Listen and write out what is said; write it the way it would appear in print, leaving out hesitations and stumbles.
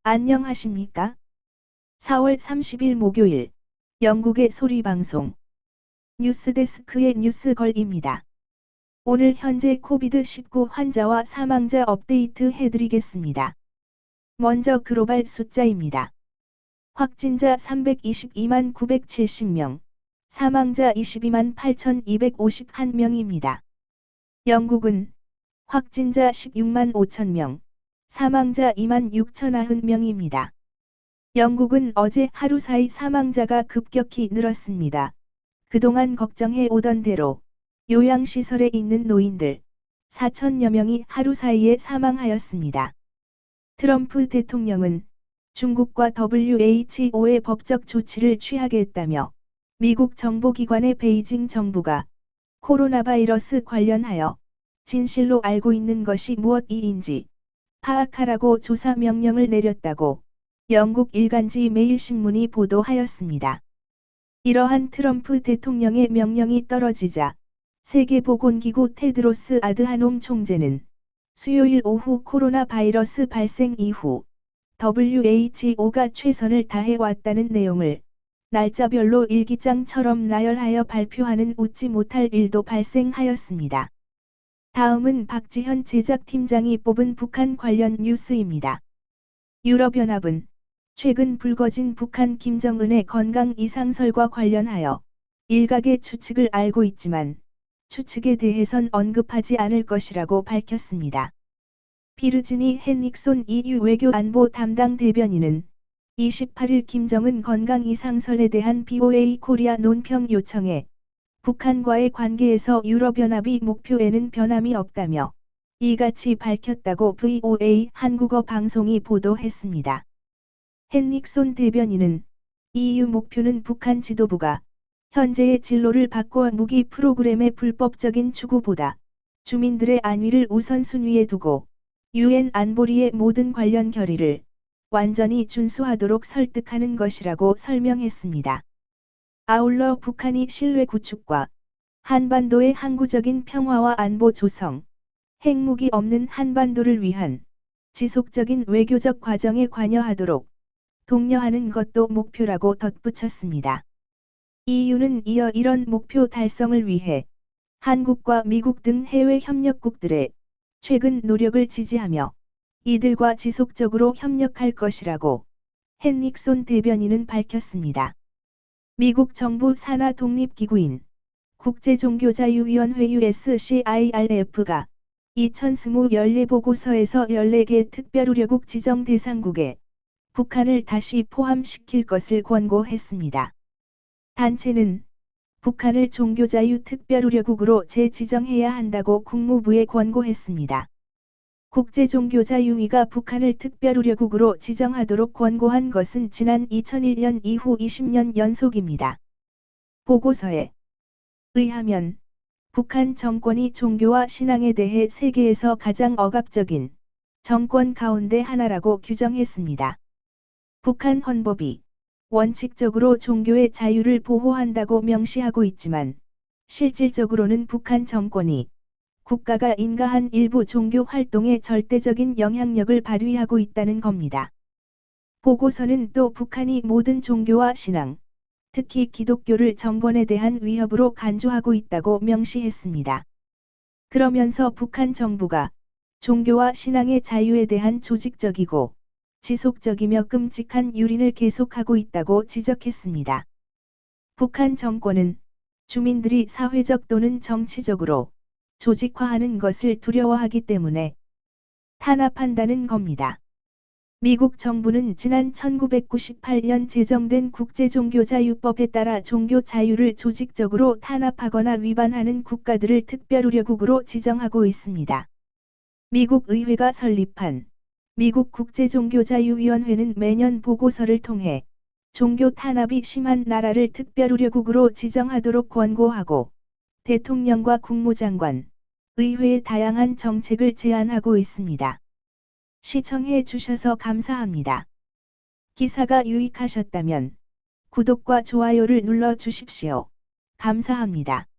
안녕하십니까? 4월 30일 목요일 영국의 소리방송 뉴스데스크의 뉴스걸입니다. 오늘 현재 코비드-19 환자와 사망자 업데이트 해드리겠습니다. 먼저 글로벌 숫자입니다. 확진자 322만 970명, 사망자 22만 8251명입니다. 영국은 확진자 16만 5천명, 사망자 2만 6,090명입니다. 영국은 어제 하루 사이 사망자가 급격히 늘었습니다. 그동안 걱정해 오던 대로 요양시설에 있는 노인들 4천여 명이 하루 사이에 사망하였습니다. 트럼프 대통령은 중국과 WHO의 법적 조치를 취하겠다며 미국 정보기관의 베이징 정부가 코로나 바이러스 관련하여 진실로 알고 있는 것이 무엇인지 파악하라고 조사 명령을 내렸다고 영국 일간지 메일신문이 보도하였습니다. 이러한 트럼프 대통령의 명령이 떨어지자 세계보건기구 테드로스 아드하놈 총재는 수요일 오후 코로나 바이러스 발생 이후 WHO가 최선을 다해왔다는 내용을 날짜별로 일기장처럼 나열하여 발표하는 웃지 못할 일도 발생하였습니다. 다음은 박지현 제작팀장이 뽑은 북한 관련 뉴스입니다. 유럽연합은 최근 불거진 북한 김정은의 건강 이상설과 관련하여 일각의 추측을 알고 있지만 추측에 대해선 언급하지 않을 것이라고 밝혔습니다. 비르지니 헨릭손 EU 외교안보 담당 대변인은 28일 김정은 건강 이상설에 대한 BOA 코리아 논평 요청에 북한과의 관계에서 유럽연합이 목표에는 변함이 없다며 이같이 밝혔다고 VOA 한국어 방송이 보도했습니다. 헨릭손 대변인은 EU 목표는 북한 지도부가 현재의 진로를 바꿔 무기 프로그램의 불법적인 추구보다 주민들의 안위를 우선순위에 두고 UN 안보리의 모든 관련 결의를 완전히 준수하도록 설득하는 것이라고 설명했습니다. 아울러 북한이 신뢰 구축과 한반도의 항구적인 평화와 안보 조성, 핵무기 없는 한반도를 위한 지속적인 외교적 과정에 관여하도록 독려하는 것도 목표라고 덧붙였습니다. EU는 이어 이런 목표 달성을 위해 한국과 미국 등 해외 협력국들의 최근 노력을 지지하며 이들과 지속적으로 협력할 것이라고 헨릭손 대변인은 밝혔습니다. 미국 정부 산하 독립기구인 국제종교자유위원회 USCIRF가 2020 연례보고서에서 14개 특별우려국 지정 대상국에 북한을 다시 포함시킬 것을 권고했습니다. 단체는 북한을 종교자유 특별우려국으로 재지정해야 한다고 국무부에 권고했습니다. 국제종교자유위가 북한을 특별우려국으로 지정하도록 권고한 것은 지난 2001년 이후 20년 연속입니다. 보고서에 의하면 북한 정권이 종교와 신앙에 대해 세계에서 가장 억압적인 정권 가운데 하나라고 규정했습니다. 북한 헌법이 원칙적으로 종교의 자유를 보호한다고 명시하고 있지만 실질적으로는 북한 정권이 국가가 인가한 일부 종교 활동에 절대적인 영향력을 발휘하고 있다는 겁니다. 보고서는 또 북한이 모든 종교와 신앙, 특히 기독교를 정권에 대한 위협으로 간주하고 있다고 명시했습니다. 그러면서 북한 정부가 종교와 신앙의 자유에 대한 조직적이고 지속적이며 끔찍한 유린을 계속하고 있다고 지적했습니다. 북한 정권은 주민들이 사회적 또는 정치적으로 조직화하는 것을 두려워하기 때문에 탄압한다는 겁니다. 미국 정부는 지난 1998년 제정된 국제종교자유법에 따라 종교 자유를 조직적으로 탄압하거나 위반하는 국가들을 특별우려국으로 지정하고 있습니다. 미국 의회가 설립한 미국 국제종교자유위원회는 매년 보고서를 통해 종교 탄압이 심한 나라를 특별우려국으로 지정하도록 권고하고 대통령과 국무장관, 의회의 다양한 정책을 제안하고 있습니다. 시청해 주셔서 감사합니다. 기사가 유익하셨다면 구독과 좋아요를 눌러 주십시오. 감사합니다.